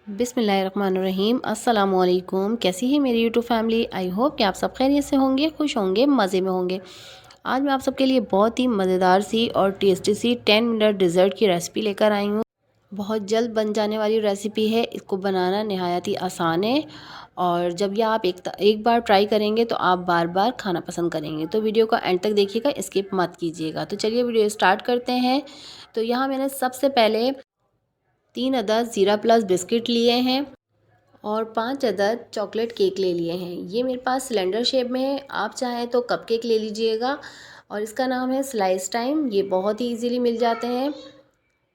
बिस्मिल्लाहिर्रहमानिर्रहीम। अस्सलामुअलैकुम। कैसी है मेरी यूट्यूब फैमिली? आई होप कि आप सब खैरियत से होंगे, खुश होंगे, मज़े में होंगे। आज मैं आप सबके लिए बहुत ही मज़ेदार सी और टेस्टी सी 10 मिनट डिज़र्ट की रेसिपी लेकर आई हूँ। बहुत जल्द बन जाने वाली रेसिपी है। इसको बनाना नहायत ही आसान है और जब यह आप एक बार ट्राई करेंगे तो आप बार बार खाना पसंद करेंगे। तो वीडियो को एंड तक देखिएगा, स्किप मत कीजिएगा। तो चलिए वीडियो स्टार्ट करते हैं। तो यहाँ मैंने सबसे पहले 3 अदद ज़ीरा प्लस बिस्किट लिए हैं और 5 अदद चॉकलेट केक ले लिए हैं। ये मेरे पास सिलेंडर शेप में है, आप चाहें तो कप केक ले लीजिएगा और इसका नाम है स्लाइस टाइम। ये बहुत ही इजीली मिल जाते हैं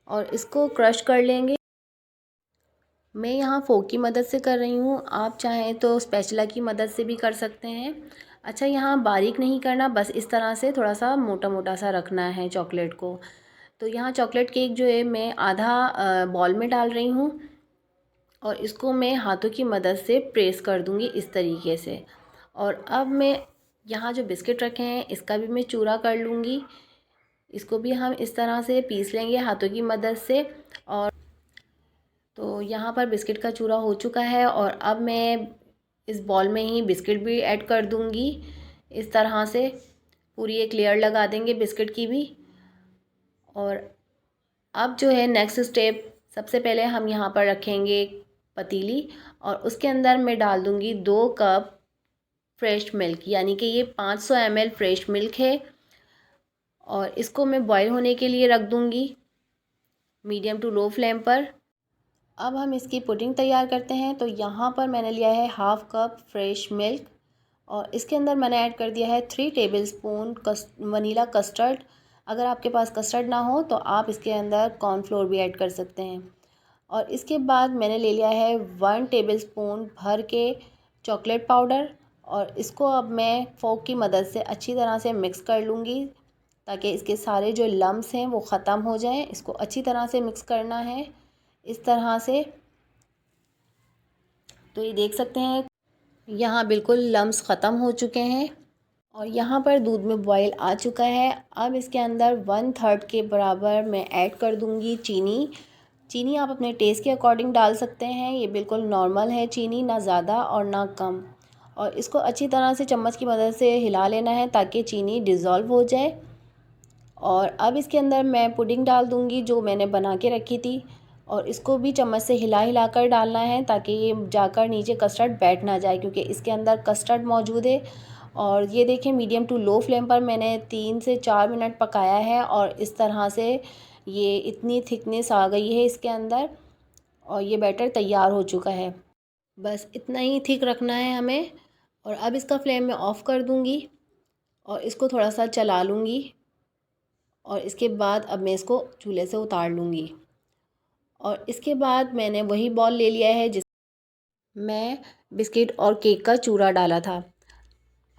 और इसको क्रश कर लेंगे। मैं यहाँ फोक की मदद से कर रही हूँ, आप चाहें तो स्पैचुला की मदद से भी कर सकते हैं। अच्छा, यहाँ बारीक नहीं करना, बस इस तरह से थोड़ा सा मोटा मोटा सा रखना है चॉकलेट को। तो यहाँ चॉकलेट केक जो है मैं आधा बॉल में डाल रही हूँ और इसको मैं हाथों की मदद से प्रेस कर दूंगी इस तरीके से। और अब मैं यहाँ जो बिस्किट रखे हैं इसका भी मैं चूरा कर लूँगी। इसको भी हम इस तरह से पीस लेंगे हाथों की मदद से। और तो यहाँ पर बिस्किट का चूरा हो चुका है और अब मैं इस बॉल में ही बिस्किट भी ऐड कर दूँगी। इस तरह से पूरी एक लेयर लगा देंगे बिस्किट की भी। और अब जो है नेक्स्ट स्टेप, सबसे पहले हम यहाँ पर रखेंगे पतीली और उसके अंदर मैं डाल दूँगी 2 कप फ्रेश मिल्क, यानी कि ये 500 ml फ्रेश मिल्क है और इसको मैं बॉईल होने के लिए रख दूँगी मीडियम टू लो फ्लेम पर। अब हम इसकी पुडिंग तैयार करते हैं। तो यहाँ पर मैंने लिया है हाफ़ कप फ्रेश मिल्क और इसके अंदर मैंने ऐड कर दिया है 3 टेबलस्पून वनीला कस्टर्ड। अगर आपके पास कस्टर्ड ना हो तो आप इसके अंदर कॉर्नफ्लोर भी ऐड कर सकते हैं। और इसके बाद मैंने ले लिया है 1 टेबलस्पून भर के चॉकलेट पाउडर और इसको अब मैं फोक की मदद से अच्छी तरह से मिक्स कर लूँगी ताकि इसके सारे जो लम्स हैं वो ख़त्म हो जाएं। इसको अच्छी तरह से मिक्स करना है इस तरह से। तो ये देख सकते हैं यहाँ बिल्कुल लम्स ख़त्म हो चुके हैं और यहाँ पर दूध में बॉयल आ चुका है। अब इसके अंदर 1/3 के बराबर मैं ऐड कर दूँगी चीनी। चीनी आप अपने टेस्ट के अकॉर्डिंग डाल सकते हैं, ये बिल्कुल नॉर्मल है चीनी, ना ज़्यादा और ना कम। और इसको अच्छी तरह से चम्मच की मदद से हिला लेना है ताकि चीनी डिज़ोल्व हो जाए। और अब इसके अंदर मैं पुडिंग डाल दूँगी जो मैंने बना के रखी थी और इसको भी चम्मच से हिला हिला कर डालना है ताकि ये जाकर नीचे कस्टर्ड बैठ ना जाए, क्योंकि इसके अंदर कस्टर्ड मौजूद है। और ये देखें मीडियम टू लो फ्लेम पर मैंने 3 से 4 मिनट पकाया है और इस तरह से ये इतनी थिकनेस आ गई है इसके अंदर और ये बैटर तैयार हो चुका है। बस इतना ही थिक रखना है हमें। और अब इसका फ्लेम मैं ऑफ़ कर दूँगी और इसको थोड़ा सा चला लूँगी और इसके बाद अब मैं इसको चूल्हे से उतार लूँगी। और इसके बाद मैंने वही बॉल ले लिया है जिस मैं बिस्किट और केक का चूरा डाला था।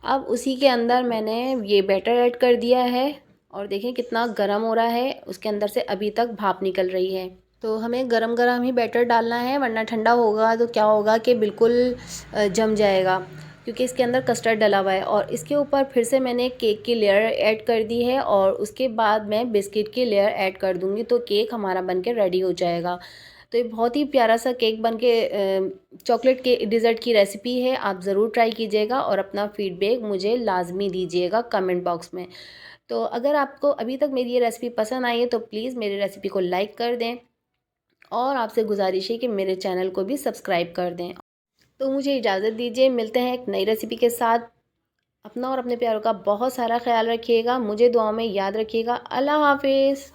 अब उसी के अंदर मैंने ये बैटर ऐड कर दिया है और देखें कितना गर्म हो रहा है, उसके अंदर से अभी तक भाप निकल रही है। तो हमें गरम गरम ही बैटर डालना है, वरना ठंडा होगा तो क्या होगा कि बिल्कुल जम जाएगा, क्योंकि इसके अंदर कस्टर्ड डला हुआ है। और इसके ऊपर फिर से मैंने केक की लेयर ऐड कर दी है और उसके बाद मैं बिस्किट की लेयर ऐड कर दूँगी तो केक हमारा बन के रेडी हो जाएगा। तो ये बहुत ही प्यारा सा केक बन के चॉकलेट के डिज़र्ट की रेसिपी है। आप ज़रूर ट्राई कीजिएगा और अपना फ़ीडबैक मुझे लाज़मी दीजिएगा कमेंट बॉक्स में। तो अगर आपको अभी तक मेरी ये रेसिपी पसंद आई है तो प्लीज़ मेरी रेसिपी को लाइक कर दें और आपसे गुजारिश है कि मेरे चैनल को भी सब्सक्राइब कर दें। तो मुझे इजाज़त दीजिए, मिलते हैं एक नई रेसिपी के साथ। अपना और अपने प्यारों का बहुत सारा ख्याल रखिएगा, मुझे दुआ में याद रखिएगा। अल्लाह हाफ़िज़।